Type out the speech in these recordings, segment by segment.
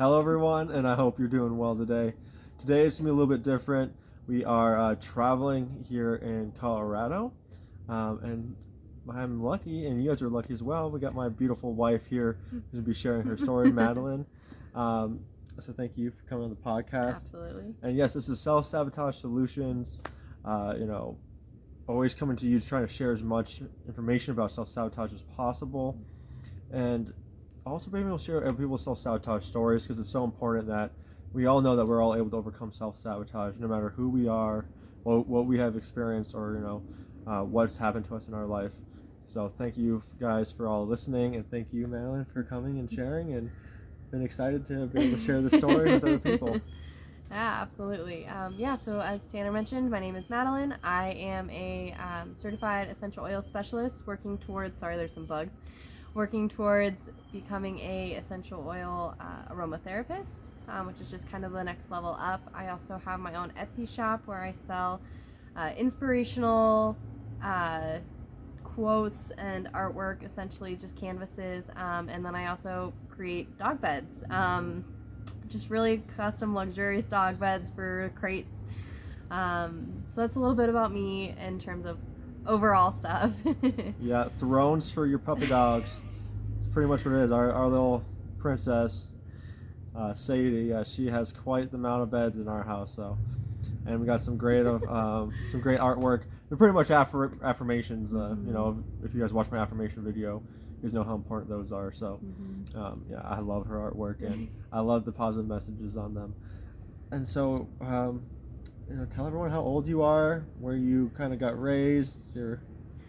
Hello, everyone, and I hope you're doing well today. Today is going to be a little bit different. We are traveling here in Colorado, and I'm lucky, and you guys are lucky as well. We got my beautiful wife here who's going to be sharing her story, Madeline. So thank you for coming on the podcast. Absolutely. And yes, this is Self-Sabotage Solutions. Always coming to you trying to share as much information about self-sabotage as possible. And also being able to share people's self-sabotage stories, because it's so important that we all know that we're all able to overcome self-sabotage no matter who we are, what we have experienced, or what's happened to us in our life. So thank you guys for all listening, and thank you, Madeline, for coming and sharing, and been excited to be able to share the story with other people. Yeah, absolutely. So as Tanner mentioned, my name is Madeline. I am a certified essential oil specialist working towards becoming a essential oil aromatherapist, which is just kind of the next level up. I also have my own Etsy shop where I sell inspirational quotes and artwork, essentially just canvases, and then I also create dog beds, just really custom luxurious dog beds for crates. So that's a little bit about me in terms of overall stuff. Yeah, thrones for your puppy dogs. It's pretty much what it is. Our little princess, Sadie, she has quite the amount of beds in our house. So, and we got some great artwork. They're pretty much affirmations. If you guys watch my affirmation video, you guys know how important those are. So, I love her artwork, and I love the positive messages on them. And so, tell everyone how old you are, where you kind of got raised, your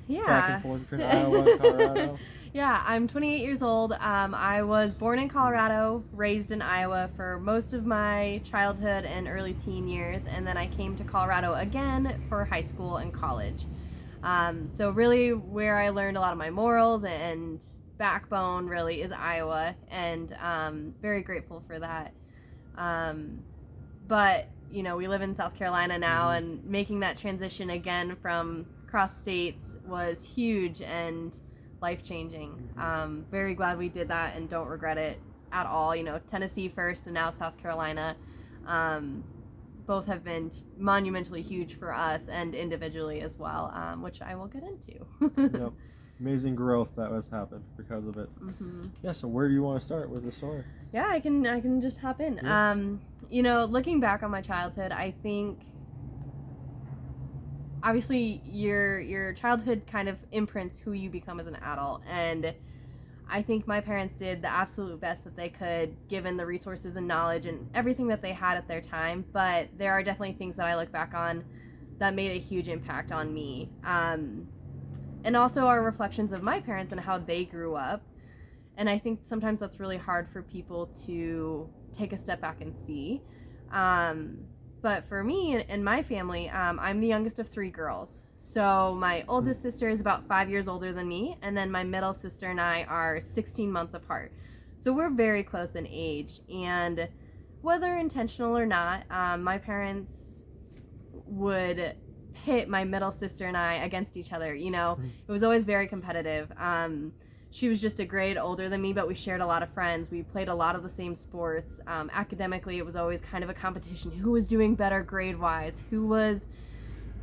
back and forth between Iowa and Colorado. Yeah, I'm 28 years old. I was born in Colorado, raised in Iowa for most of my childhood and early teen years, and then I came to Colorado again for high school and college. So really where I learned a lot of my morals and backbone really is Iowa, and very grateful for that. But we live in South Carolina now, and making that transition again from cross states was huge and life-changing. Very glad we did that and don't regret it at all. Tennessee first and now South Carolina. Both have been monumentally huge for us and individually as well, which I will get into. Yep. Amazing growth that has happened because of it. Yeah, so where do you want to start with the story? Yeah, I can just hop in. Yeah. Looking back on my childhood, I think obviously your childhood kind of imprints who you become as an adult, and I think my parents did the absolute best that they could given the resources and knowledge and everything that they had at their time, but there are definitely things that I look back on that made a huge impact on me, and also are reflections of my parents and how they grew up. And I think sometimes that's really hard for people to take a step back and see. But for me and my family, I'm the youngest of 3 girls. So my oldest sister is about 5 years older than me, and then my middle sister and I are 16 months apart. So we're very close in age, and whether intentional or not, my parents would pit my middle sister and I against each other. It was always very competitive. She was just a grade older than me, but we shared a lot of friends. We played a lot of the same sports. Academically, it was always kind of a competition. Who was doing better grade-wise? Who was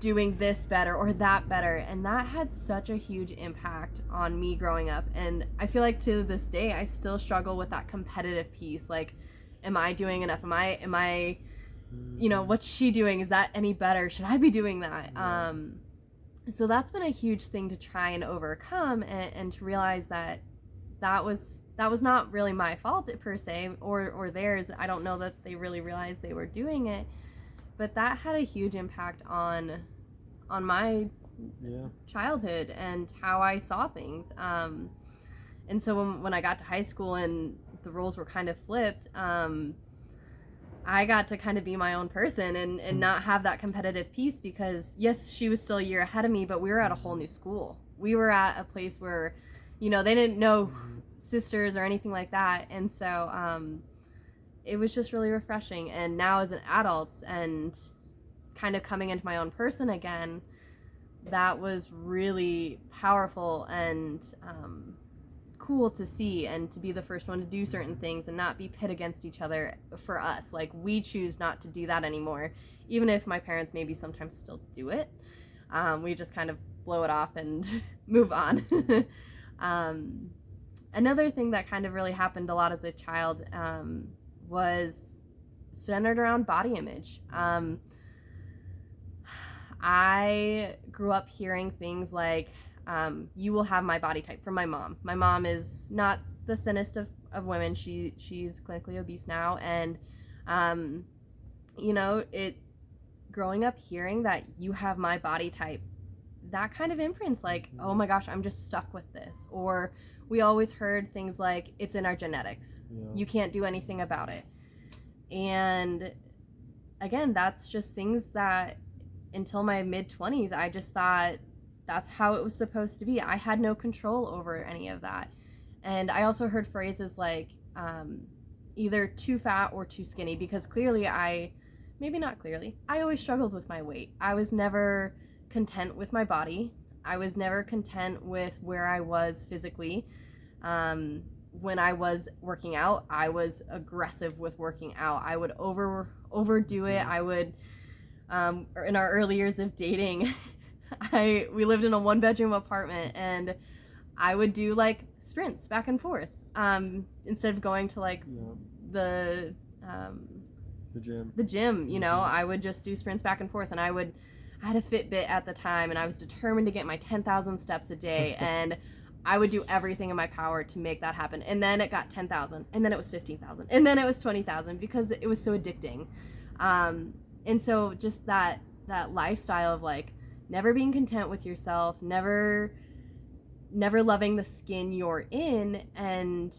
doing this better or that better? And that had such a huge impact on me growing up. And I feel like to this day, I still struggle with that competitive piece. Like, am I doing enough? Am I what's she doing? Is that any better? Should I be doing that? Yeah. So that's been a huge thing to try and overcome, and to realize that was not really my fault per se, or theirs. I don't know that they really realized they were doing it, but that had a huge impact on my childhood and how I saw things. And so when I got to high school and the roles were kind of flipped, I got to kind of be my own person and not have that competitive piece, because yes, she was still a year ahead of me, but we were at a whole new school. We were at a place where, they didn't know sisters or anything like that. And so it was just really refreshing. And now as an adult and kind of coming into my own person again, that was really powerful and cool to see and to be the first one to do certain things and not be pit against each other for us. Like, we choose not to do that anymore, even if my parents maybe sometimes still do it. We just kind of blow it off and move on. Another thing that kind of really happened a lot as a child was centered around body image. I grew up hearing things like, you will have my body type, from my mom. My mom is not the thinnest of women. She's clinically obese now. And, growing up hearing that you have my body type, that kind of imprints like, oh my gosh, I'm just stuck with this. Or we always heard things like, it's in our genetics. Yeah. You can't do anything about it. And again, that's just things that until my mid-20s, I just thought that's how it was supposed to be. I had no control over any of that. And I also heard phrases like either too fat or too skinny, because maybe not clearly, I always struggled with my weight. I was never content with my body. I was never content with where I was physically. When I was working out, I was aggressive with working out. I would overdo it. I would, in our early years of dating, we lived in a 1-bedroom apartment, and I would do like sprints back and forth instead of going to like the gym. I would just do sprints back and forth. And I had a Fitbit at the time, and I was determined to get my 10,000 steps a day, and I would do everything in my power to make that happen. And then it got 10,000, and then it was 15,000, and then it was 20,000, because it was so addicting. And so just that lifestyle of like never being content with yourself, never loving the skin you're in, and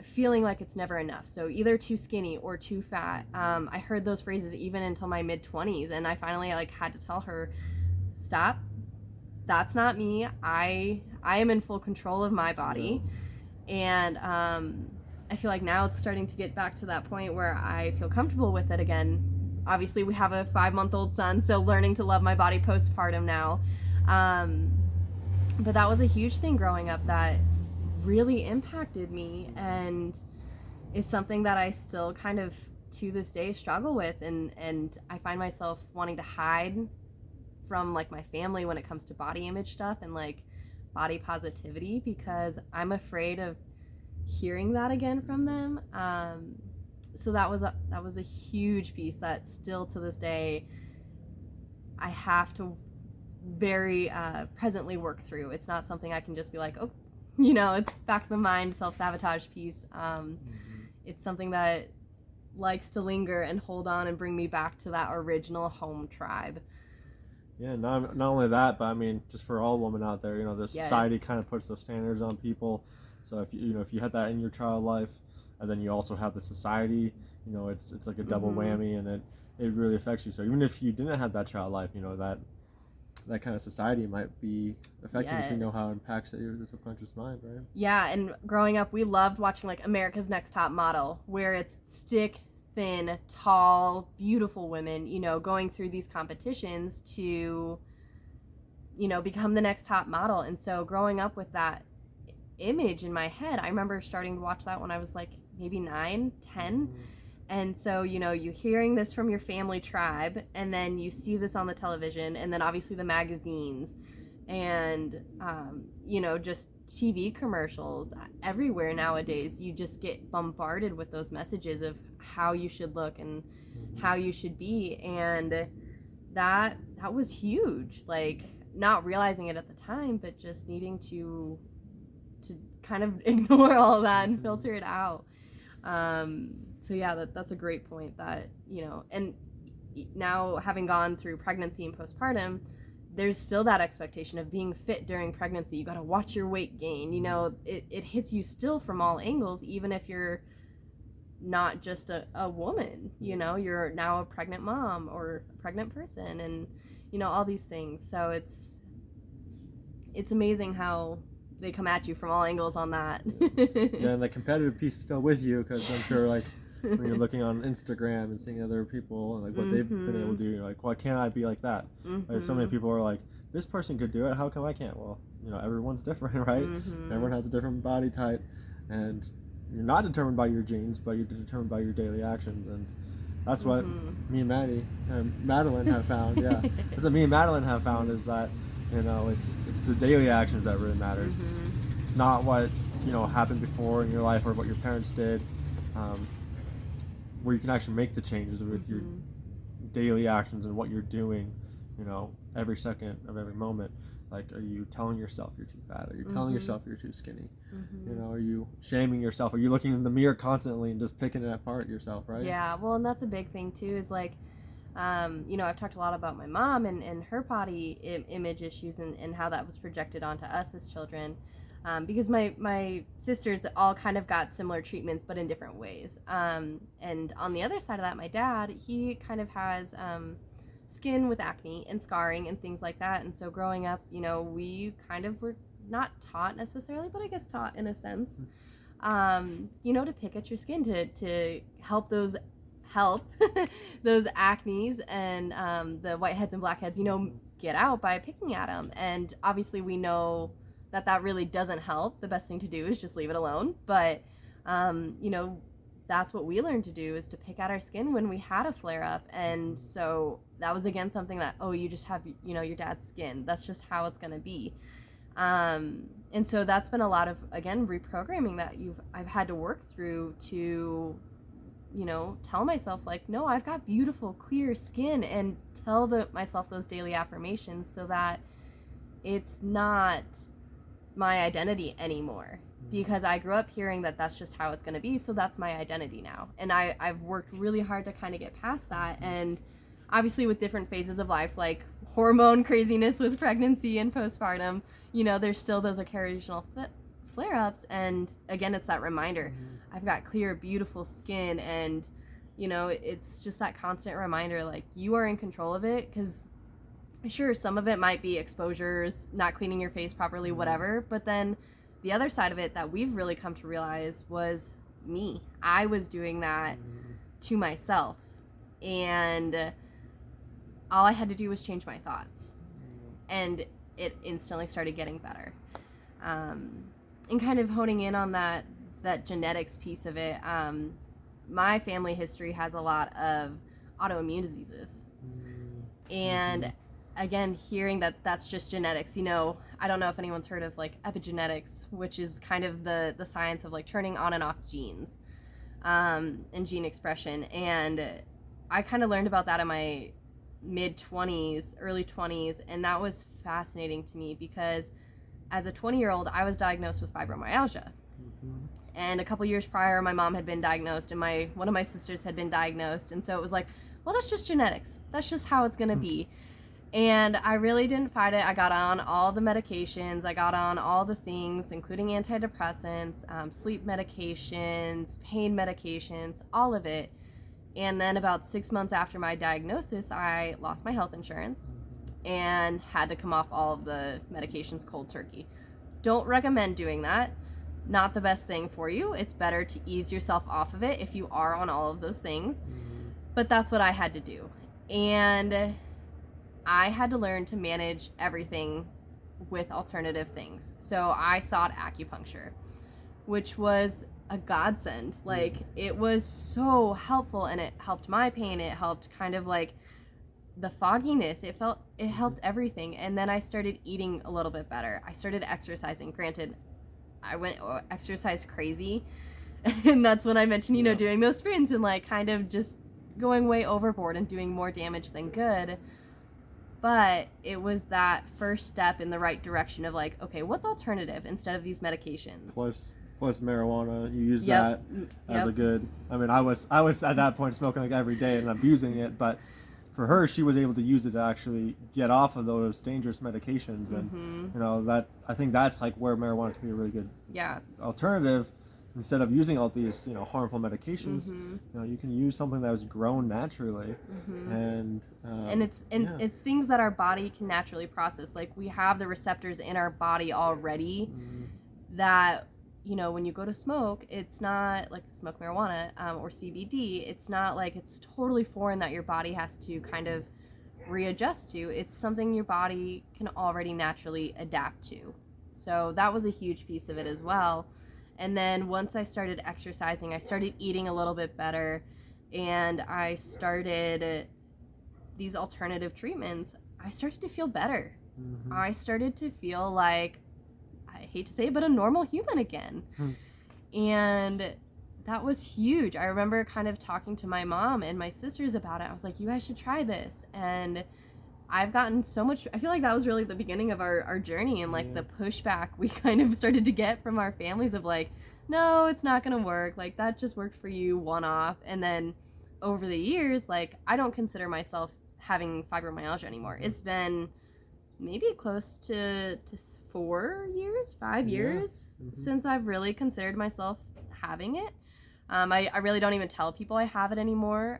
feeling like it's never enough. So either too skinny or too fat. I heard those phrases even until my mid-20s, and I finally like had to tell her, stop. That's not me. I am in full control of my body. And I feel like now it's starting to get back to that point where I feel comfortable with it again. Obviously, we have a 5-month-old son, so learning to love my body postpartum now. But that was a huge thing growing up that really impacted me, and is something that I still kind of to this day struggle with, and I find myself wanting to hide from like my family when it comes to body image stuff and like body positivity, because I'm afraid of hearing that again from them. So that was a huge piece that still to this day I have to very presently work through. It's not something I can just be like, oh, it's back of the mind self-sabotage piece. It's something that likes to linger and hold on and bring me back to that original home tribe. Yeah, not only that, but I mean, just for all women out there, the society kind of puts those standards on people. So if you had that in your child life, and then you also have the society, it's like a double whammy, and it really affects you. So even if you didn't have that child life, that kind of society might be affecting if you know how it impacts your subconscious mind, right? Yeah, and growing up, we loved watching like America's Next Top Model, where it's stick thin, tall, beautiful women, going through these competitions to, become the next top model. And so growing up with that image in my head, I remember starting to watch that when I was like maybe 9, 10. And so, you're hearing this from your family tribe, and then you see this on the television, and then obviously the magazines, and, just TV commercials everywhere nowadays. You just get bombarded with those messages of how you should look and how you should be. And that was huge, like not realizing it at the time, but just needing to kind of ignore all of that and filter it out. So yeah, that's a great point that, and now having gone through pregnancy and postpartum, there's still that expectation of being fit during pregnancy. You got to watch your weight gain. It hits you still from all angles, even if you're not just a woman, you're now a pregnant mom or a pregnant person, and, all these things. So it's amazing how they come at you from all angles on that. Yeah, and the competitive piece is still with you, because I'm sure like when you're looking on Instagram and seeing other people and like what they've been able to do, you're like, why can't I be like that? Like, so many people are like, this person could do it, how come I can't? Well, everyone's different, right? Everyone has a different body type, and you're not determined by your genes, but you're determined by your daily actions. And that's what me and Madeline have found. Yeah, that's what me and Madeline have found, is that it's the daily actions that really matter. It's not what happened before in your life or what your parents did, where you can actually make the changes with your daily actions and what you're doing, every second of every moment. Like, are you telling yourself you're too fat? Are you telling yourself you're too skinny? Are you shaming yourself? Are you looking in the mirror constantly and just picking it apart yourself, right? Yeah, well, and that's a big thing too, is like, I've talked a lot about my mom and her body image issues and how that was projected onto us as children. Because my sisters all kind of got similar treatments, but in different ways. And on the other side of that, my dad, he kind of has skin with acne and scarring and things like that. And so growing up, we kind of were not taught necessarily, but I guess taught in a sense, to pick at your skin to help those acnes and the whiteheads and blackheads, get out by picking at them. And obviously we know that really doesn't help. The best thing to do is just leave it alone. But, that's what we learned to do, is to pick at our skin when we had a flare up. And so that was, again, something that, you just have, your dad's skin. That's just how it's going to be. And so that's been a lot of, again, reprogramming that I've had to work through to, tell myself, like, no, I've got beautiful, clear skin, and tell myself those daily affirmations so that it's not my identity anymore, because I grew up hearing that that's just how it's going to be, so that's my identity now. And I've worked really hard to kind of get past that. And obviously with different phases of life, like hormone craziness with pregnancy and postpartum, there's still those occasional flare-ups. And again, it's that reminder. I've got clear, beautiful skin, and it's just that constant reminder, like, you are in control of it. Because sure, some of it might be exposures, not cleaning your face properly, whatever, but then the other side of it that we've really come to realize was me. I was doing that to myself, and all I had to do was change my thoughts, and it instantly started getting better. And kind of honing in on that genetics piece of it, my family history has a lot of autoimmune diseases, and again, hearing that that's just genetics, I don't know if anyone's heard of like epigenetics, which is kind of the science of like turning on and off genes, and gene expression. And I kind of learned about that in my mid-20s, early 20s, and that was fascinating to me, because as a 20-year-old, I was diagnosed with fibromyalgia. And a couple years prior, my mom had been diagnosed, and one of my sisters had been diagnosed, and so it was like, well, that's just genetics. That's just how it's going to be. And I really didn't fight it. I got on all the medications. I got on all the things, including antidepressants, sleep medications, pain medications, all of it. And then about 6 months after my diagnosis, I lost my health insurance and had to come off all of the medications cold turkey. Don't recommend doing that. Not the best thing for you. It's better to ease yourself off of it if you are on all of those things. But that's what I had to do. And I had to learn to manage everything with alternative things. So I sought acupuncture, which was a godsend. Like, it was so helpful, and it helped my pain. It helped kind of like the fogginess. It helped everything. And then I started eating a little bit better. I started exercising. Granted, I went exercise crazy. And that's when I mentioned, doing those sprints and like kind of just going way overboard and doing more damage than good. But it was that first step in the right direction of like, okay, what's alternative instead of these medications? Plus marijuana, you use that as a good. I mean, I was at that point smoking like every day and abusing it, but for her, she was able to use it to actually get off of those dangerous medications, and that, I think that's like where marijuana can be a really good alternative. Instead of using all these harmful medications, you can use something that was grown naturally, and it's things that our body can naturally process. Like, we have the receptors in our body already that when you go to smoke, it's not like smoke marijuana or CBD. It's not like it's totally foreign that your body has to kind of readjust to. It's something your body can already naturally adapt to. So that was a huge piece of it as well. And then once I started exercising, I started eating a little bit better, and I started these alternative treatments. I started to feel better. Mm-hmm. I started to feel like, I hate to say it, but a normal human again. And that was huge. I remember kind of talking to my mom and my sisters about it. I was like, you guys should try this. And I've gotten so much, I feel like that was really the beginning of our journey, and like the pushback we kind of started to get from our families of like, no, it's not going to work. Like, that just worked for you one off. And then over the years, like, I don't consider myself having fibromyalgia anymore. It's been maybe close to 4 years, 5 years since I've really considered myself having it. I really don't even tell people I have it anymore.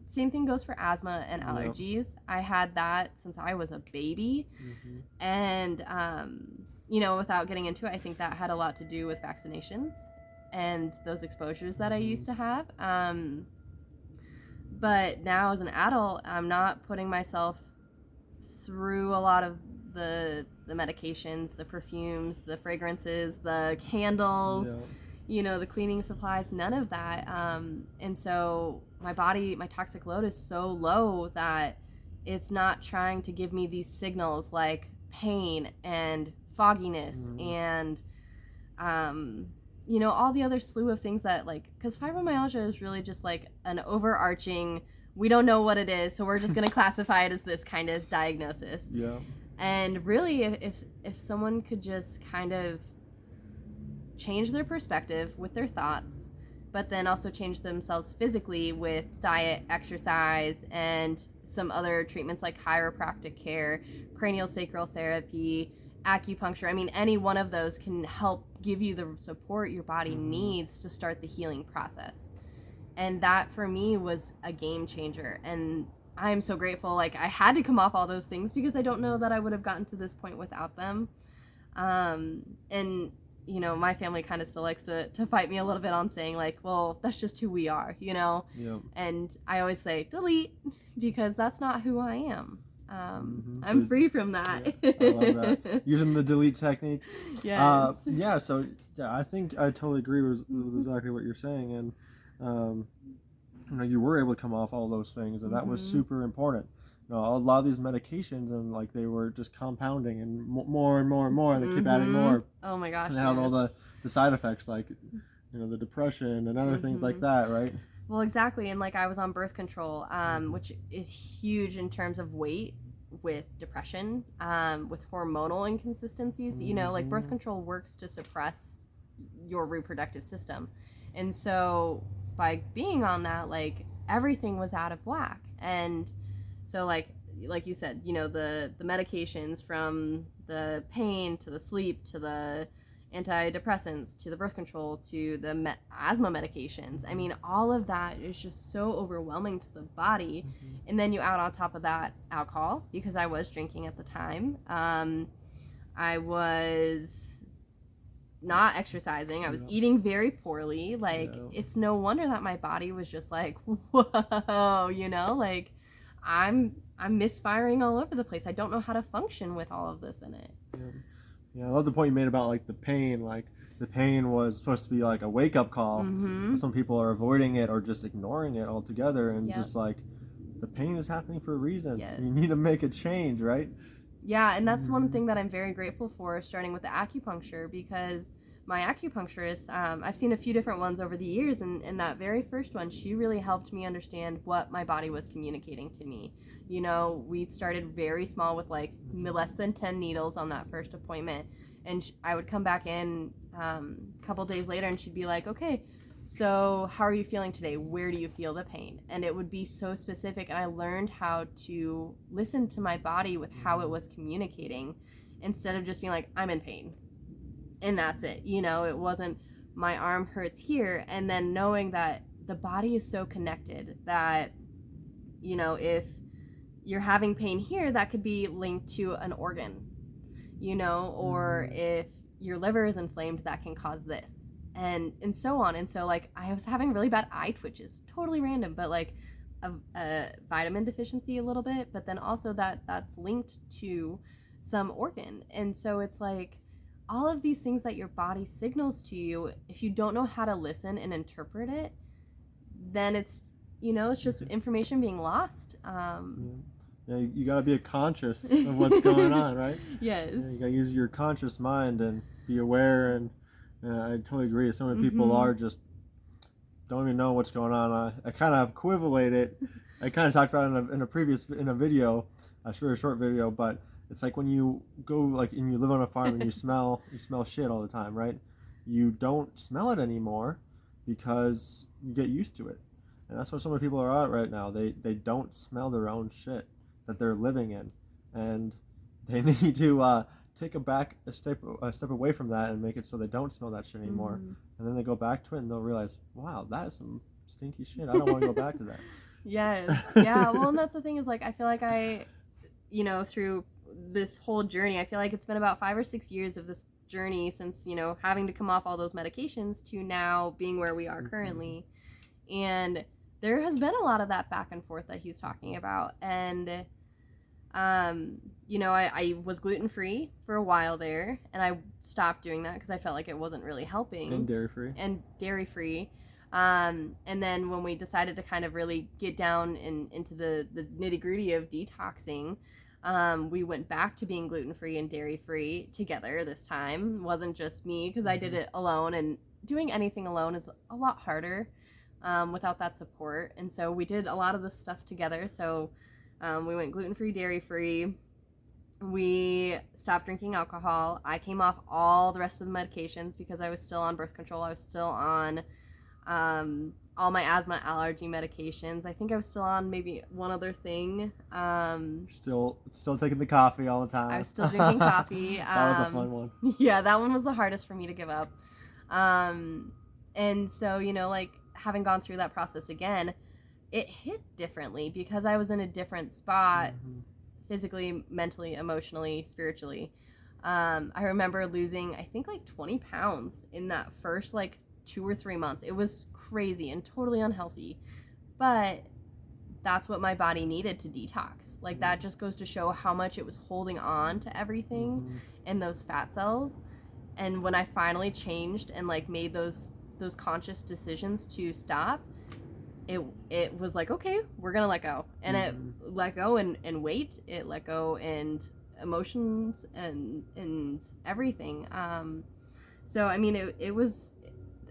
Same thing goes for asthma and allergies. I had that since I was a baby. And, you know, without getting into it, I think that had a lot to do with vaccinations and those exposures that I used to have. But now as an adult, I'm not putting myself through a lot of the medications, the perfumes, the fragrances, the candles, you know, the cleaning supplies, none of that. And so my toxic load is so low that it's not trying to give me these signals like pain and fogginess and, you know, all the other slew of things that, like, because fibromyalgia is really just like an overarching, we don't know what it is, so we're just going to classify it as this kind of diagnosis. And really, if someone could just kind of change their perspective with their thoughts, but then also change themselves physically with diet, exercise, and some other treatments like chiropractic care, craniosacral therapy, acupuncture. I mean, any one of those can help give you the support your body needs to start the healing process. And that for me was a game changer. And I'm so grateful. Like, I had to come off all those things because I don't know that I would have gotten to this point without them. And you know, my family kind of still likes to fight me a little bit on saying like, well, that's just who we are, you know? And I always say, delete, because that's not who I am. I'm free from that. I love that. Using the delete technique. Yes. So I think I totally agree with exactly what you're saying. And, you know, you were able to come off all those things, and that was super important. You know, a lot of these medications, and like they were just compounding and more and more and more, and they keep adding more. Oh my gosh. And they had all the side effects, like, you know, the depression and other things like that, right? Well, exactly. And like I was on birth control, which is huge in terms of weight with depression, with hormonal inconsistencies. You know, like birth control works to suppress your reproductive system. And so by being on that, like everything was out of whack. And so like you said, you know, the medications, from the pain to the sleep to the antidepressants to the birth control to the asthma medications. I mean, all of that is just so overwhelming to the body. And then you add on top of that alcohol, because I was drinking at the time. I was not exercising. I was eating very poorly. Like, it's no wonder that my body was just like, whoa, you know, like I'm misfiring all over the place. I don't know how to function with all of this in it. Yeah, I love the point you made about like the pain. Like, the pain was supposed to be like a wake-up call. Some people are avoiding it or just ignoring it altogether, and just like, the pain is happening for a reason. You need to make a change, right? Yeah, and that's one thing that I'm very grateful for, starting with the acupuncture, because my acupuncturist, I've seen a few different ones over the years, and that very first one, she really helped me understand what my body was communicating to me. You know, we started very small with like less than 10 needles on that first appointment, and I would come back in a couple days later, and she'd be like, okay, so how are you feeling today? Where do you feel the pain? And it would be so specific, and I learned how to listen to my body with how it was communicating, instead of just being like, I'm in pain and that's it. You know, it wasn't my arm hurts here, and then knowing that the body is so connected that, you know, if you're having pain here, that could be linked to an organ, you know, or if your liver is inflamed, that can cause this, and so on. And so like, I was having really bad eye twitches, totally random, but like a vitamin deficiency a little bit, but then also that's linked to some organ. And so it's like, all of these things that your body signals to you, if you don't know how to listen and interpret it, then it's, it's just information being lost. Yeah, you got to be conscious of what's going on, right? Yes. Yeah, you got to use your conscious mind and be aware. And I totally agree. So many people are just don't even know what's going on. I kind of equivalent it. I kind of talked about it in a video, a short video, but it's like when you go and you live on a farm and you smell shit all the time, right? You don't smell it anymore because you get used to it. And that's what so many people are at right now. They don't smell their own shit that they're living in, and they need to take a step away from that and make it so they don't smell that shit anymore. And then they go back to it and they'll realize, wow, that is some stinky shit. I don't want to go back to that. Yes. Yeah. Well, and that's the thing is, like, I feel like through this whole journey, I feel like it's been about 5 or 6 years of this journey since, having to come off all those medications to now being where we are currently. And there has been a lot of that back and forth that he's talking about. And, I was gluten-free for a while there, and I stopped doing that because I felt like it wasn't really helping. And dairy-free. And then when we decided to kind of really get down into the nitty-gritty of detoxing, we went back to being gluten-free and dairy-free together this time. It wasn't just me, because I did it alone, and doing anything alone is a lot harder without that support. And so we did a lot of this stuff together. So we went gluten-free, dairy-free. We stopped drinking alcohol. I came off all the rest of the medications because I was still on birth control. I was still on all my asthma, allergy medications. I think I was still on maybe one other thing. Still taking the coffee all the time. I was still drinking coffee. That was a fun one. Yeah, that one was the hardest for me to give up. And so, having gone through that process again, it hit differently because I was in a different spot, physically, mentally, emotionally, spiritually. I remember losing, I think, 20 pounds in that first 2 or 3 months. It was crazy and totally unhealthy, but that's what my body needed to detox. That just goes to show how much it was holding on to everything and those fat cells. And when I finally changed and made those conscious decisions to stop, it was okay, we're gonna let go. And it let go and weight, it let go and emotions and everything. So I mean,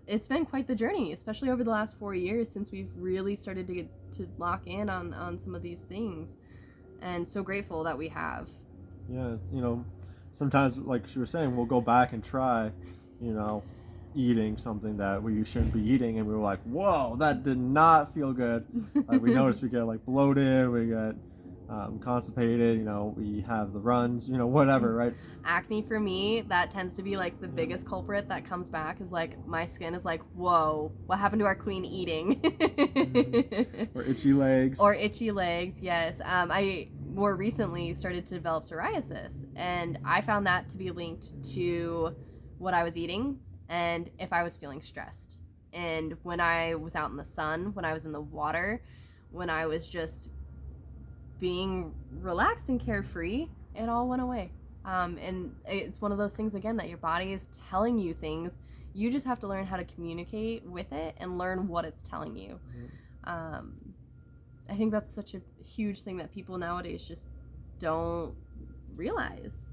it's been quite the journey, especially over the last 4 years since we've really started to lock in on some of these things, and so grateful that we have. Yeah, sometimes, like she was saying, we'll go back and try, eating something that we shouldn't be eating, and we were like, whoa, that did not feel good. We noticed we get bloated, we get constipated, we have the runs, whatever, right? Acne for me, that tends to be the biggest culprit that comes back, is my skin is whoa, what happened to our clean eating? Or itchy legs. Yes. I more recently started to develop psoriasis, and I found that to be linked to what I was eating and if I was feeling stressed. And when I was out in the sun, when I was in the water, when I was just being relaxed and carefree, it all went away. And it's one of those things, again, that your body is telling you things. You just have to learn how to communicate with it and learn what it's telling you. I think that's such a huge thing that people nowadays just don't realize.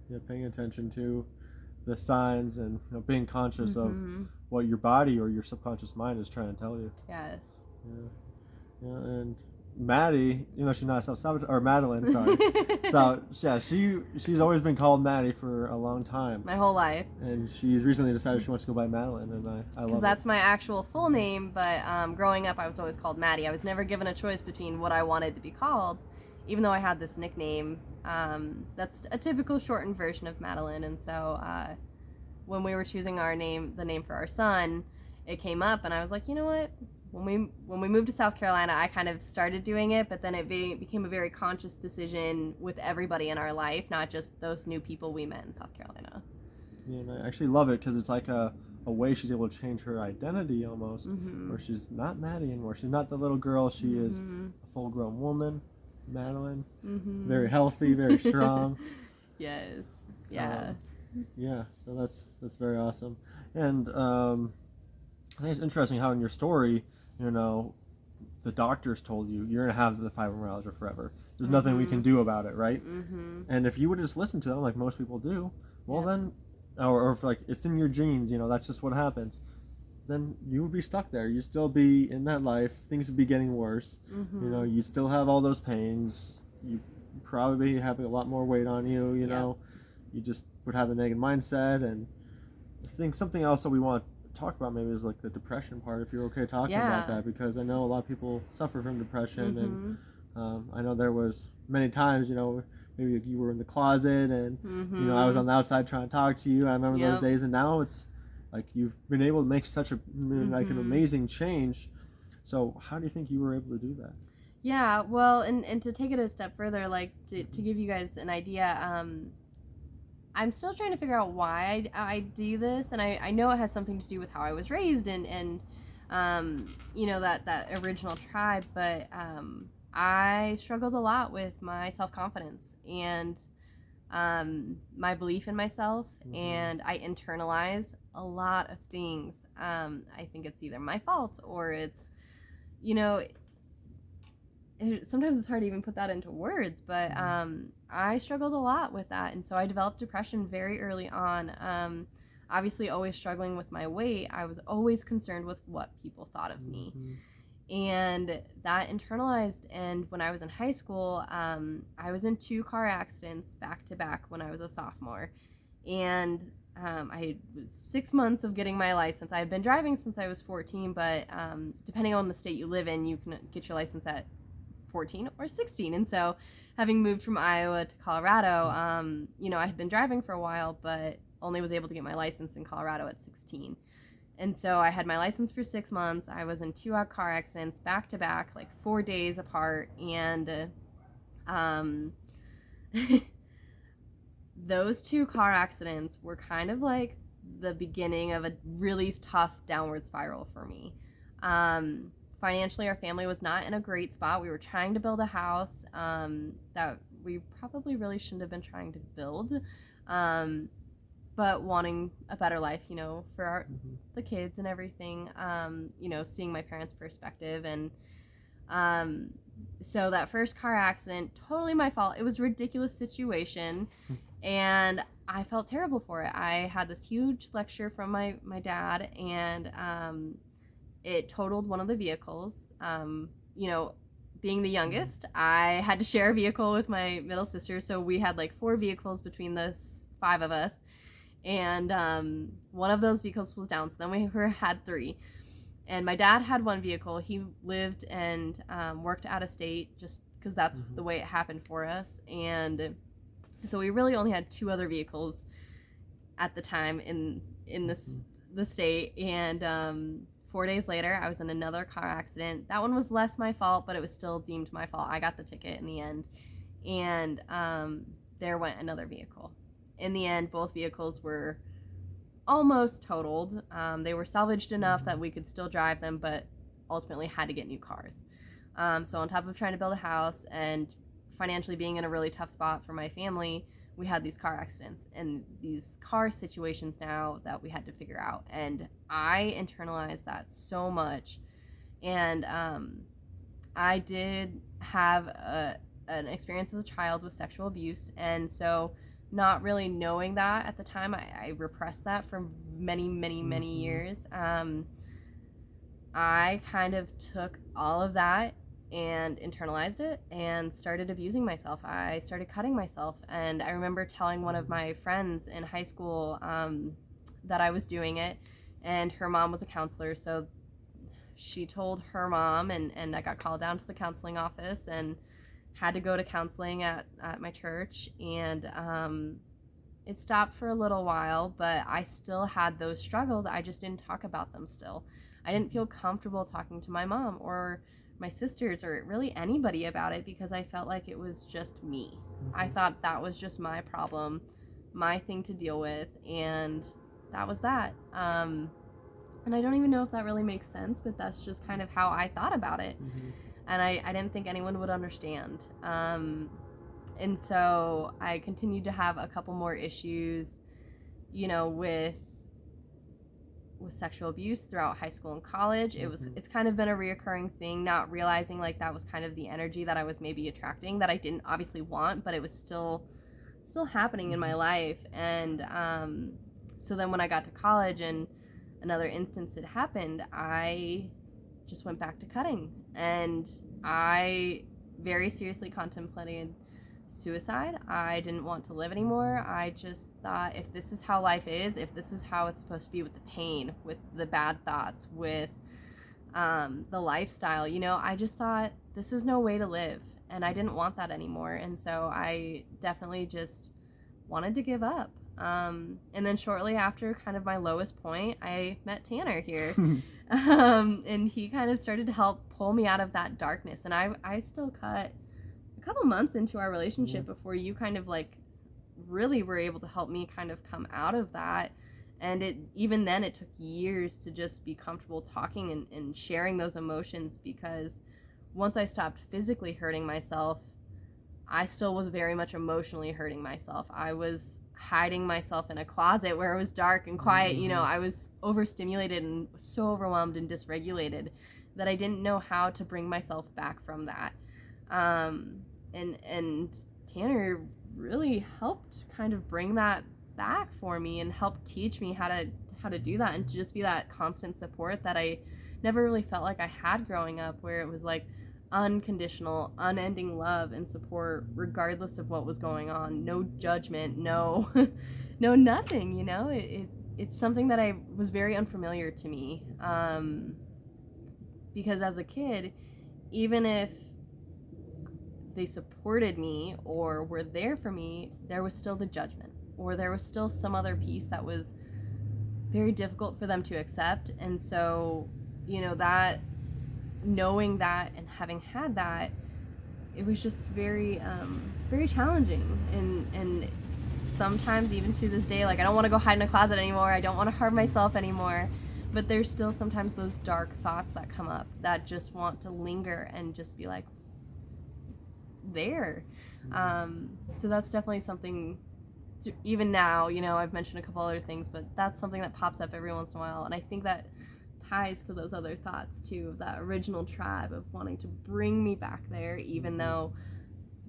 Yeah, paying attention to the signs and being conscious of what your body or your subconscious mind is trying to tell you. Yes. Yeah, and Maddie, she's not a self-sabotage, or Madeline, sorry. So yeah, she's always been called Maddie for a long time. My whole life. And she's recently decided she wants to go by Madeline, and I love it. Because that's my actual full name, but growing up I was always called Maddie. I was never given a choice between what I wanted to be called, even though I had this nickname. That's a typical shortened version of Madeline, and so when we were choosing the name for our son, it came up, and I was like, you know what? When we moved to South Carolina, I kind of started doing it, but then it became a very conscious decision with everybody in our life, not just those new people we met in South Carolina. Yeah, and I actually love it because it's like a way she's able to change her identity almost, where she's not Maddie anymore. She's not the little girl. She is a full-grown woman, Madeline. Very healthy, very strong. Yes. Yeah. Yeah, so that's very awesome. And I think it's interesting how in your story, you know, the doctors told you you're gonna have the fibromyalgia forever. There's nothing we can do about it, right? And if you would just listen to them like most people do, well Yep. then, or if like it's in your genes, you know, that's just what happens. Then you would be stuck there. You'd still be in that life. Things would be getting worse. You know, you'd still have all those pains. You probably be having a lot more weight on you. You Yep. know, you just would have a negative mindset. And I think something else that we want to talk about maybe is like the depression part. If you're okay talking about Yeah. that, because I know a lot of people suffer from depression, and Mm-hmm. I know there was many times, you know, maybe you were in the closet, and you know I was Mm-hmm. on the outside trying to talk to you. I remember those Yep. days, and now it's like you've been able to make such a like an Mm-hmm. amazing change. So how do you think you were able to do that? Yeah, well, and to take it a step further, like to give you guys an idea, I'm still trying to figure out why I do this, and I know it has something to do with how I was raised and you know, that original tribe, but I struggled a lot with my self-confidence and my belief in myself, and I internalize a lot of things. I think it's either my fault or it's, you know, sometimes it's hard to even put that into words, but I struggled a lot with that, and so I developed depression very early on. Obviously always struggling with my weight, I was always concerned with what people thought of me, and that internalized. And when I was in high school, I was in 2 car accidents back to back when I was a sophomore, and I was 6 months of getting my license. I had been driving since I was 14, but depending on the state you live in, you can get your license at 14 or 16. And so, having moved from Iowa to Colorado, you know, I had been driving for a while, but only was able to get my license in Colorado at 16. And so I had my license for 6 months. I was in 2 car accidents back to back, like 4 days apart. And um, those 2 car accidents were kind of like the beginning of a really tough downward spiral for me. Financially, our family was not in a great spot. We were trying to build a house that we probably really shouldn't have been trying to build, but wanting a better life, you know, for the kids and everything. You know, seeing my parents' perspective, and so that first car accident, totally my fault. It was a ridiculous situation, and I felt terrible for it. I had this huge lecture from my dad, and it totaled one of the vehicles. You know, being the youngest, I had to share a vehicle with my middle sister, so we had like 4 vehicles between the 5 of us, and one of those vehicles was down, so then we had 3. And my dad had 1 vehicle. He lived and worked out of state just because that's the way it happened for us, and so we really only had 2 other vehicles at the time in the state. And 4 days later, I was in another car accident. That one was less my fault, but it was still deemed my fault. I got the ticket in the end, and there went another vehicle. In the end, both vehicles were almost totaled. They were salvaged enough that we could still drive them, but ultimately had to get new cars. So on top of trying to build a house and financially being in a really tough spot for my family, we had these car accidents and these car situations now that we had to figure out. And I internalized that so much. And I did have an experience as a child with sexual abuse. And so, not really knowing that at the time, I repressed that for many years. I kind of took all of that and internalized it and started abusing myself. I started cutting myself, and I remember telling one of my friends in high school that I was doing it, and her mom was a counselor, so she told her mom, and I got called down to the counseling office and had to go to counseling at my church. And it stopped for a little while, but I still had those struggles. I just didn't talk about them still. I didn't feel comfortable talking to my mom or my sisters or really anybody about it because I felt like it was just me. I thought that was just my problem, my thing to deal with, and that was that. And I don't even know if that really makes sense, but that's just kind of how I thought about it. And I didn't think anyone would understand. And so I continued to have a couple more issues. you know, with sexual abuse throughout high school and college. It's kind of been a reoccurring thing, not realizing like that was kind of the energy that I was maybe attracting that I didn't obviously want, but it was still happening in my life. And so then when I got to college and another instance had happened, I just went back to cutting, and I very seriously contemplated suicide. I didn't want to live anymore. I just thought, if this is how life is, if this is how it's supposed to be, with the pain, with the bad thoughts, with the lifestyle, you know, I just thought this is no way to live, and I didn't want that anymore. And so I definitely just wanted to give up. And then shortly after kind of my lowest point, I met Tanner here. And he kind of started to help pull me out of that darkness. And I still cut a couple months into our relationship before you kind of like really were able to help me kind of come out of that. And even then it took years to just be comfortable talking and sharing those emotions, because once I stopped physically hurting myself, I still was very much emotionally hurting myself. I was hiding myself in a closet where it was dark and quiet. You know, I was overstimulated and so overwhelmed and dysregulated that I didn't know how to bring myself back from that. And Tanner really helped kind of bring that back for me and helped teach me how to do that, and to just be that constant support that I never really felt like I had growing up, where it was like unconditional, unending love and support regardless of what was going on. No judgment, no nothing, you know. It's something that I was very unfamiliar to me, because as a kid, even if they supported me or were there for me, there was still the judgment, or there was still some other piece that was very difficult for them to accept. And so, you know, that knowing that and having had that, it was just very very challenging. And sometimes even to this day, like, I don't want to go hide in a closet anymore, I don't want to harm myself anymore, but there's still sometimes those dark thoughts that come up that just want to linger and just be like there. So that's definitely something even now, you know, I've mentioned a couple other things, but that's something that pops up every once in a while. And I think that ties to those other thoughts too, of that original tribe of wanting to bring me back there, even though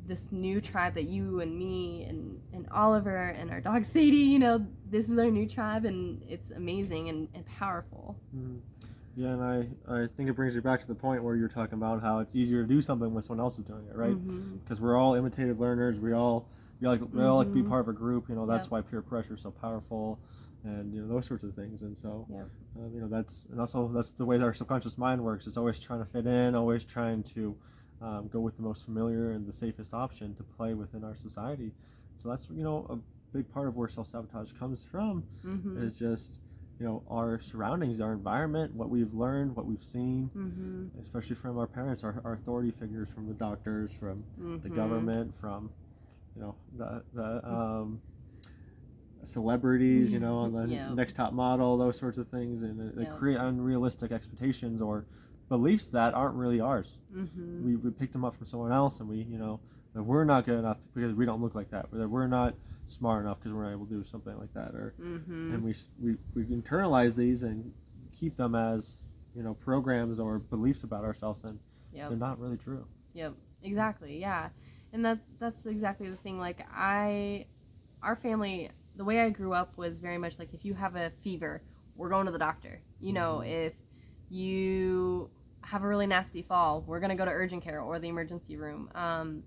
this new tribe that you and me and Oliver and our dog Sadie, you know, this is our new tribe, and it's amazing and powerful. Yeah, and I think it brings you back to the point where you're talking about how it's easier to do something when someone else is doing it, right? Because we're all imitative learners. We all like to be part of a group. You know, that's why peer pressure is so powerful, and you know, those sorts of things. And so, you know, that's the way that our subconscious mind works. It's always trying to fit in, always trying to go with the most familiar and the safest option to play within our society. So that's, you know, a big part of where self-sabotage comes from, is just, you know, our surroundings, our environment, what we've learned, what we've seen, especially from our parents, our authority figures, from the doctors, from the government, from, you know, the celebrities, you know, on the next top model, those sorts of things, and they create unrealistic expectations or beliefs that aren't really ours. We picked them up from someone else, and we, you know, that we're not good enough because we don't look like that, or that we're not smart enough because we're not able to do something like that, or and we internalize these and keep them as, you know, programs or beliefs about ourselves, and they're not really true. Exactly. And that's exactly the thing. Like, our family, the way I grew up was very much like, if you have a fever, we're going to the doctor. You know, if you have a really nasty fall, we're going to go to urgent care or the emergency room.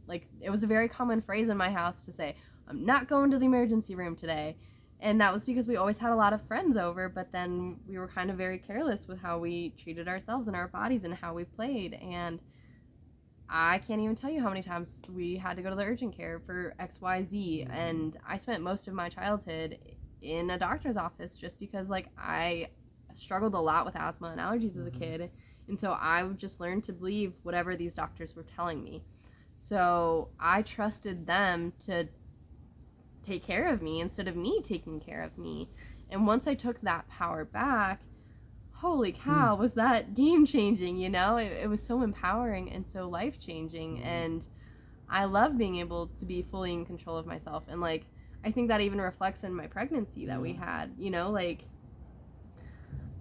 Like, it was a very common phrase in my house to say, I'm not going to the emergency room today. And that was because we always had a lot of friends over, but then we were kind of very careless with how we treated ourselves and our bodies and how we played. And I can't even tell you how many times we had to go to the urgent care for XYZ. And I spent most of my childhood in a doctor's office just because, like, I struggled a lot with asthma and allergies as a kid. And so I just learned to believe whatever these doctors were telling me. So I trusted them to take care of me instead of me taking care of me. And once I took that power back, holy cow, was that game changing, you know? It was so empowering and so life changing. And I love being able to be fully in control of myself. And, like, I think that even reflects in my pregnancy that we had, you know, like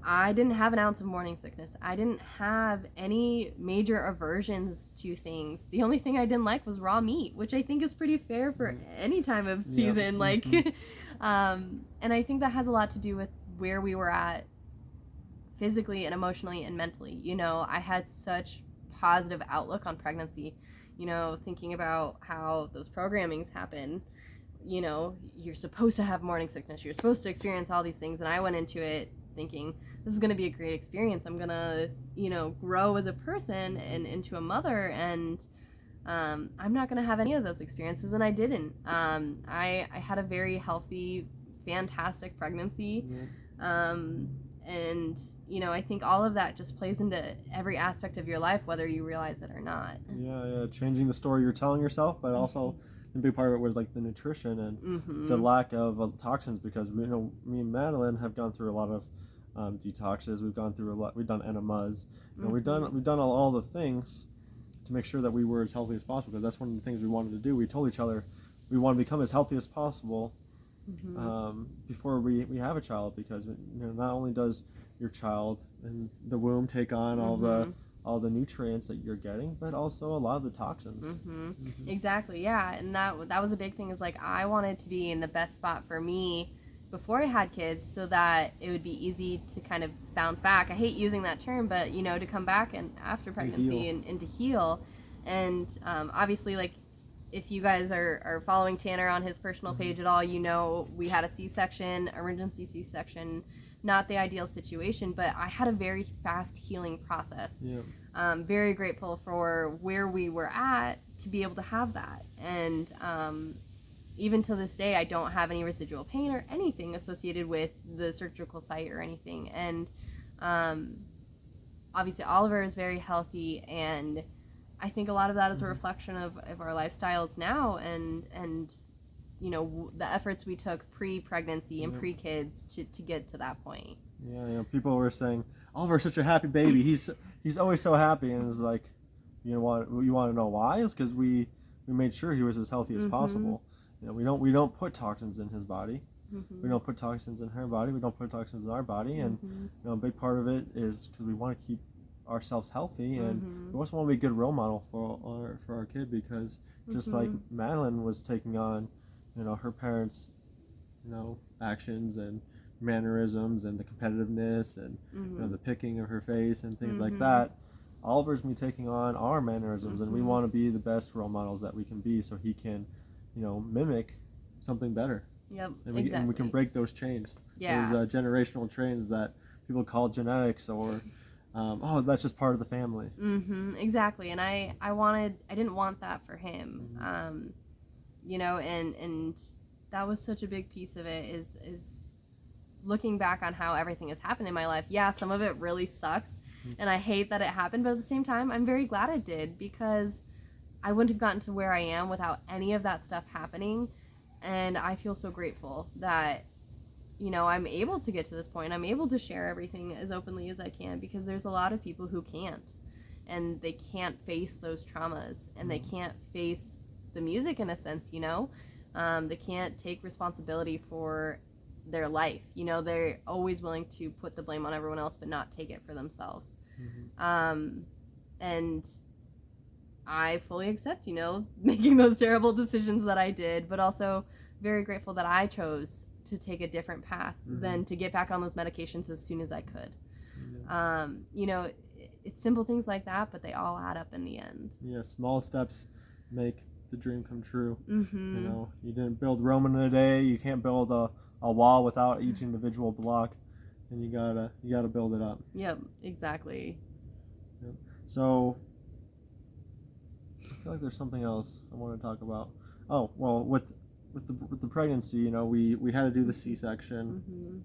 I didn't have an ounce of morning sickness. I didn't have any major aversions to things. The only thing I didn't like was raw meat, which I think is pretty fair for any time of season. Like, and I think that has a lot to do with where we were at physically and emotionally and mentally. You know, I had such positive outlook on pregnancy, you know, thinking about how those programmings happen. You know, you're supposed to have morning sickness. You're supposed to experience all these things. And I went into it thinking, this is going to be a great experience. I'm going to, you know, grow as a person and into a mother. And I'm not going to have any of those experiences. And I didn't. I had a very healthy, fantastic pregnancy. And, you know, I think all of that just plays into every aspect of your life, whether you realize it or not. Yeah. Changing the story you're telling yourself, but also a big part of it was like the nutrition and the lack of toxins, because you know, me and Madeline have gone through a lot of detoxes. We've gone through a lot. We've done enemas. And we've done all the things to make sure that we were as healthy as possible, because that's one of the things we wanted to do. We told each other we want to become as healthy as possible before we have a child, because you know, not only does your child in the womb take on all the nutrients that you're getting, but also a lot of the toxins. Exactly, yeah. And that was a big thing, is like I wanted to be in the best spot for me before I had kids, so that it would be easy to kind of bounce back. I hate using that term, but you know, to come back and after pregnancy and to heal. And obviously, like, if you guys are following Tanner on his personal page at all, you know we had a C-section, emergency C-section, not the ideal situation, but I had a very fast healing process. Very grateful for where we were at to be able to have that. And even to this day, I don't have any residual pain or anything associated with the surgical site or anything. And obviously Oliver is very healthy, and I think a lot of that is a reflection of our lifestyles now, and you know, the efforts we took pre-pregnancy and pre-kids to get to that point. Yeah, you know, people were saying, Oliver's such a happy baby. He's always so happy, and it's like, you want to know why? It's because we made sure he was as healthy as possible. You know, we don't put toxins in his body. We don't put toxins in her body. We don't put toxins in our body, and you know, a big part of it is because we want to keep ourselves healthy, and we also want to be a good role model for our kid, because just like Madeline was taking on, you know, her parents', you know, actions and mannerisms and the competitiveness and you know, the picking of her face and things like that. Oliver's me taking on our mannerisms, and we want to be the best role models that we can be, so he can, you know, mimic something better. And we can break those chains. Those generational chains that people call genetics, or oh, that's just part of the family. Exactly. And I didn't want that for him. You know, and that was such a big piece of it, is looking back on how everything has happened in my life. Yeah, some of it really sucks, and I hate that it happened, but at the same time, I'm very glad it did, because I wouldn't have gotten to where I am without any of that stuff happening. And I feel so grateful that, you know, I'm able to get to this point. I'm able to share everything as openly as I can, because there's a lot of people who can't, and they can't face those traumas, and they can't face the music in a sense, you know. They can't take responsibility for their life. You know, they're always willing to put the blame on everyone else, but not take it for themselves. And I fully accept, you know, making those terrible decisions that I did, but also very grateful that I chose to take a different path than to get back on those medications as soon as I could. You know, it's simple things like that, but they all add up in the end. Yeah, small steps make the dream come true. You know, you didn't build Rome in a day. You can't build a wall without each individual block, and you gotta build it up. Yep, exactly. So I feel like there's something else I want to talk about. Oh, well, with the pregnancy, you know, we had to do the C-section,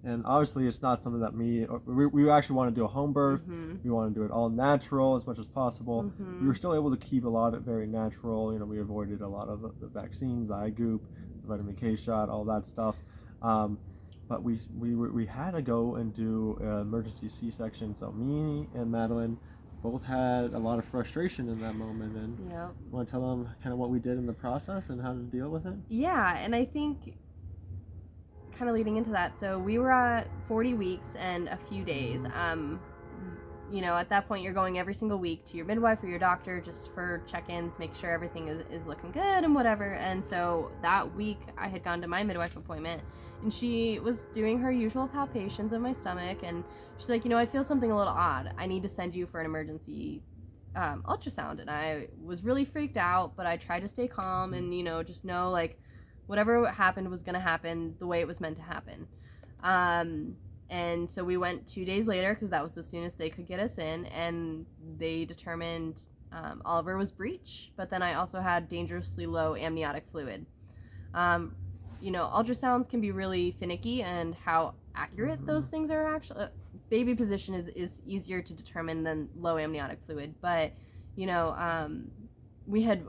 and obviously it's not something that we actually want to do a home birth. We want to do it all natural as much as possible. We were still able to keep a lot of it very natural. You know, we avoided a lot of the vaccines, the eye goop, the vitamin K shot, all that stuff. But we had to go and do an emergency C-section. So me and Madeline both had a lot of frustration in that moment. And Yep. want to tell them kind of what we did in the process and how to deal with it? Yeah, and I think kind of leading into that, so we were at 40 weeks and a few days. At that point you're going every single week to your midwife or your doctor just for check-ins, make sure everything is looking good and whatever. And so that week I had gone to my midwife appointment, and she was doing her usual palpations of my stomach, and she's like, I feel something a little odd. I need to send you for an emergency ultrasound. And I was really freaked out, but I tried to stay calm and just know, like, whatever happened was going to happen the way it was meant to happen. And so we went 2 days later because that was the soonest they could get us in, and they determined Oliver was breech, but then I also had dangerously low amniotic fluid. Ultrasounds can be really finicky, and how accurate those things are actually. Baby position is easier to determine than low amniotic fluid, but we had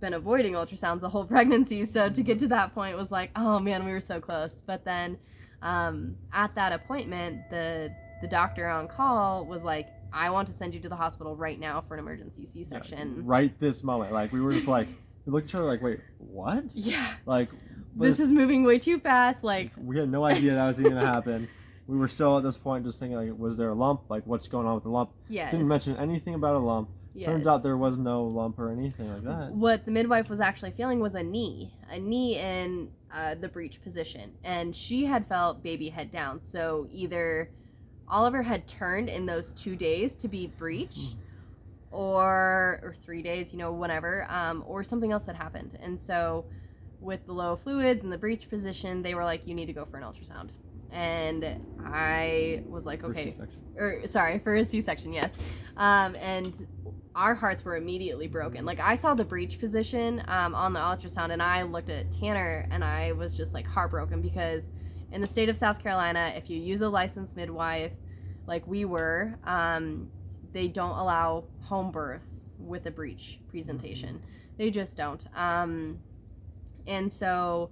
been avoiding ultrasounds the whole pregnancy, so to get to that point was like, oh man, we were so close. But then at that appointment, the doctor on call was like, I want to send you to the hospital right now for an emergency C-section. Yeah, right this moment. Like, we were just like, we looked at each other like, wait, what? Yeah. Like, this is moving way too fast. Like, we had no idea that was even going to happen. We were still at this point just thinking, like, was there a lump? Like, what's going on with the lump? yes. Didn't mention anything about a lump. Yes. Turns out there was no lump or anything like that. What the midwife was actually feeling was a knee in the breech position, and she had felt baby head down. So either Oliver had turned in those 2 days to be breech, or 3 days, whenever, or something else had happened. And so with the low fluids and the breech position, they were like, you need to go for an ultrasound. And I was like, okay, for a C-section, yes. And our hearts were immediately broken. Like, I saw the breech position on the ultrasound, and I looked at Tanner, and I was just like heartbroken, because in the state of South Carolina, if you use a licensed midwife like we were, they don't allow home births with a breech presentation. They just don't. And so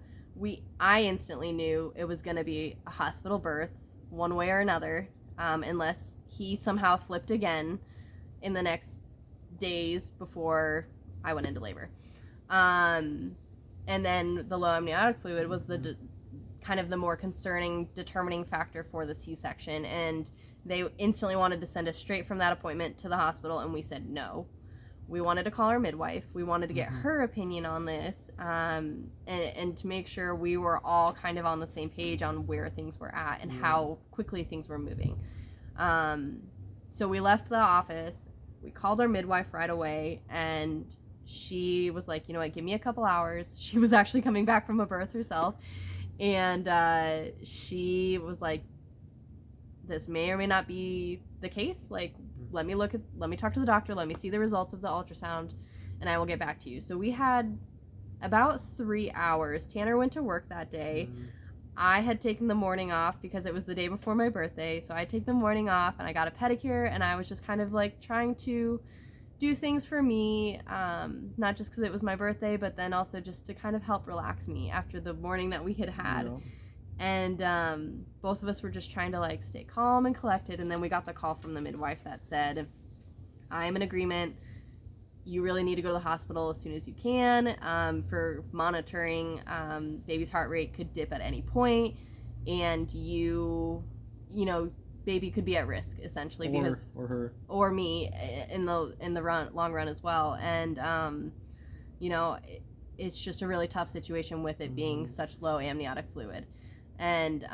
I instantly knew it was going to be a hospital birth one way or another, unless he somehow flipped again in the next days before I went into labor. And then the low amniotic fluid was the kind of the more concerning determining factor for the C-section, and they instantly wanted to send us straight from that appointment to the hospital, and we said no. We wanted to call our midwife. We wanted to get her opinion on this, and to make sure we were all kind of on the same page on where things were at and how quickly things were moving. So we left the office. We called our midwife right away, and she was like, you know what, give me a couple hours. She was actually coming back from a birth herself, and she was like, this may or may not be the case. Like, let me talk to the doctor, let me see the results of the ultrasound, and I will get back to you. So we had about 3 hours. Tanner went to work that day. I had taken the morning off because it was the day before my birthday, so I take the morning off, and I got a pedicure, and I was just kind of like trying to do things for me, not just because it was my birthday, but then also just to kind of help relax me after the morning that we had had. Yeah. And both of us were just trying to like stay calm and collected, and then we got the call from the midwife that said, I'm in agreement, you really need to go to the hospital as soon as you can for monitoring. Baby's heart rate could dip at any point, and baby could be at risk essentially, because or me in the long run as well. And it's just a really tough situation with it being such low amniotic fluid. And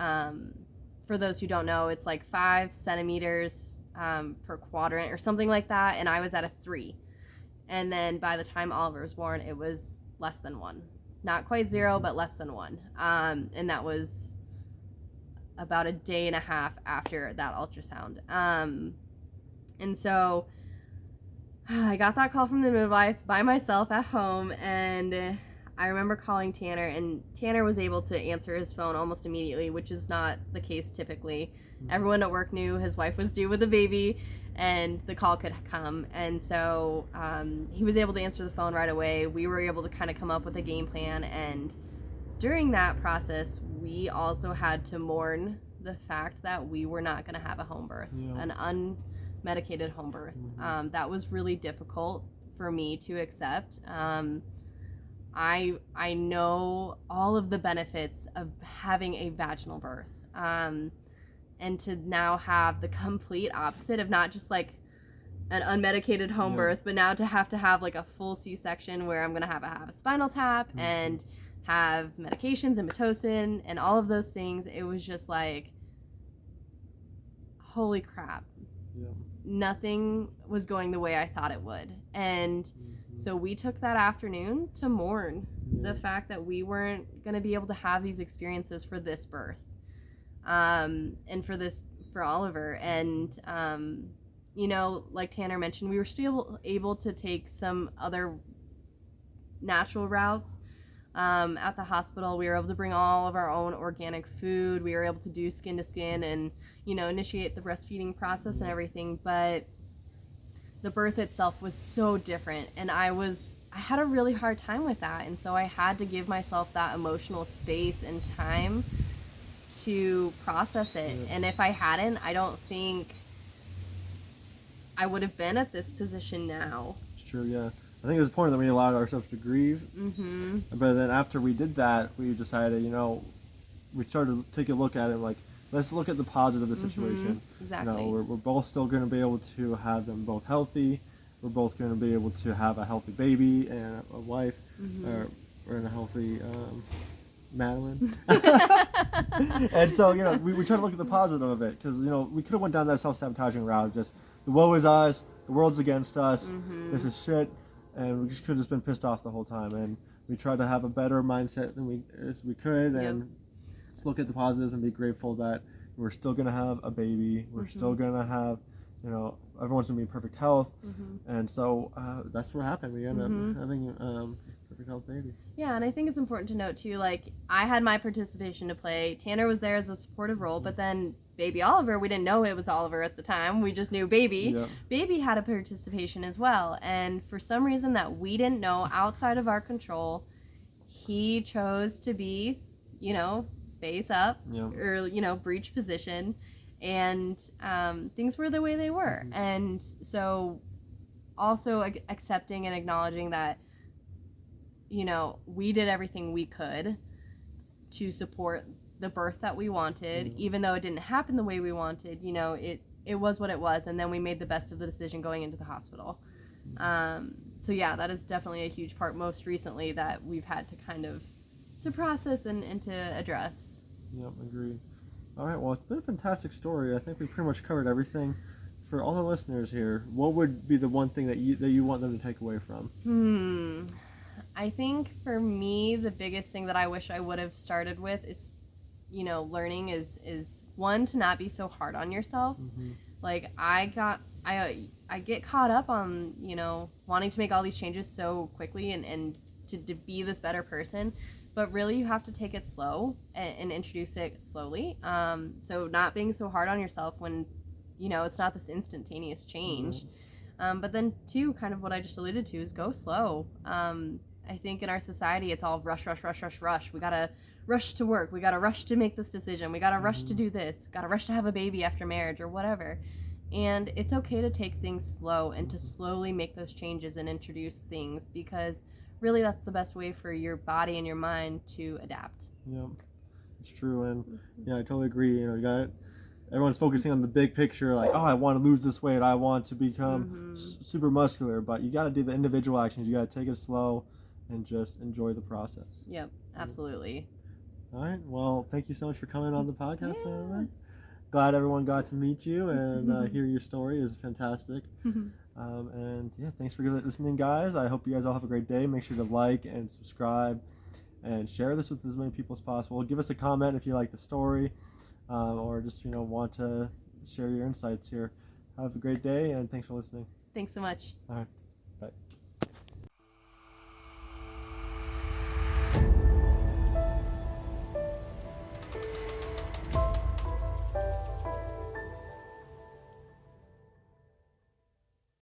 for those who don't know, it's like 5 centimeters per quadrant or something like that, and I was at a 3. And then by the time Oliver was born, it was less than 1. Not quite 0, but less than 1. And that was about a day and a half after that ultrasound. And so I got that call from the midwife by myself at home, and I remember calling Tanner, and Tanner was able to answer his phone almost immediately, which is not the case typically. Everyone at work knew his wife was due with a baby, and the call could come. And so he was able to answer the phone right away. We were able to kind of come up with a game plan, and during that process, we also had to mourn the fact that we were not going to have a home birth. Yeah. An medicated home birth. That was really difficult for me to accept. I know all of the benefits of having a vaginal birth, and to now have the complete opposite of not just like an unmedicated home birth, but now to have like a full C-section where I'm gonna have a spinal tap and have medications and Pitocin and all of those things. It was just like, holy crap. Nothing was going the way I thought it would. And so we took that afternoon to mourn the fact that we weren't going to be able to have these experiences for this birth, and for Oliver. And you know, like Tanner mentioned, we were still able to take some other natural routes. At the hospital, we were able to bring all of our own organic food. We were able to do skin to skin and, you know, initiate the breastfeeding process and everything. But the birth itself was so different, and I had a really hard time with that. And so I had to give myself that emotional space and time to process it. And if I hadn't, I don't think I would have been at this position now. It's true, yeah. I think it was important that we allowed ourselves to grieve. But then after we did that, we decided, you know, we started to take a look at it like, let's look at the positive of the situation. Exactly. You know, we're both still going to be able to have them both healthy. We're both going to be able to have a healthy baby and a wife, or a healthy Madeline. And so, you know, we try to look at the positive of it, because, you know, we could have went down that self-sabotaging route, just the woe is us, the world's against us, this is shit. And we just could have just been pissed off the whole time. And we tried to have a better mindset than we could, and just look at the positives and be grateful that we're still going to have a baby. We're still going to have, you know, everyone's going to be in perfect health. And so that's what happened. We ended up having a perfect health baby. Yeah, and I think it's important to note too, like, I had my participation to play. Tanner was there as a supportive role, but then baby Oliver, we didn't know it was Oliver at the time. We just knew baby. Baby had a participation as well. And for some reason that we didn't know, outside of our control, he chose to be, you know, face up or, you know, breech position. And things were the way they were. And so also accepting and acknowledging that, you know, we did everything we could to support the birth that we wanted, even though it didn't happen the way we wanted. You know, it was what it was, and then we made the best of the decision going into the hospital. So yeah, that is definitely a huge part most recently that we've had to kind of to process and to address. Yep, agreed. All right, well, it's been a fantastic story. I think we pretty much covered everything. For all the listeners here, what would be the one thing that you want them to take away from? I think for me, the biggest thing that I wish I would have started with is, you know, learning is one, to not be so hard on yourself. Like, I get caught up on, you know, wanting to make all these changes so quickly and to be this better person. But really, you have to take it slow and introduce it slowly. So not being so hard on yourself when, you know, it's not this instantaneous change. But then, two, kind of what I just alluded to, is go slow. I think in our society, it's all rush. We gotta rush to work. We gotta rush to make this decision. We gotta rush to do this. Gotta rush to have a baby after marriage or whatever. And it's okay to take things slow and to slowly make those changes and introduce things, because really that's the best way for your body and your mind to adapt. Yeah, it's true. And yeah, I totally agree. You know, everyone's focusing on the big picture, like, oh, I want to lose this weight, I want to become super muscular, but you got to do the individual actions. You got to take it slow and just enjoy the process. Yep, absolutely. All right, well, thank you so much for coming on the podcast, Madeline. Glad everyone got to meet you and hear your story. It was fantastic. And yeah, thanks for listening, guys. I hope you guys all have a great day. Make sure to like and subscribe and share this with as many people as possible. Give us a comment if you like the story, or just, you know, want to share your insights here. Have a great day, and thanks for listening. Thanks so much. All right.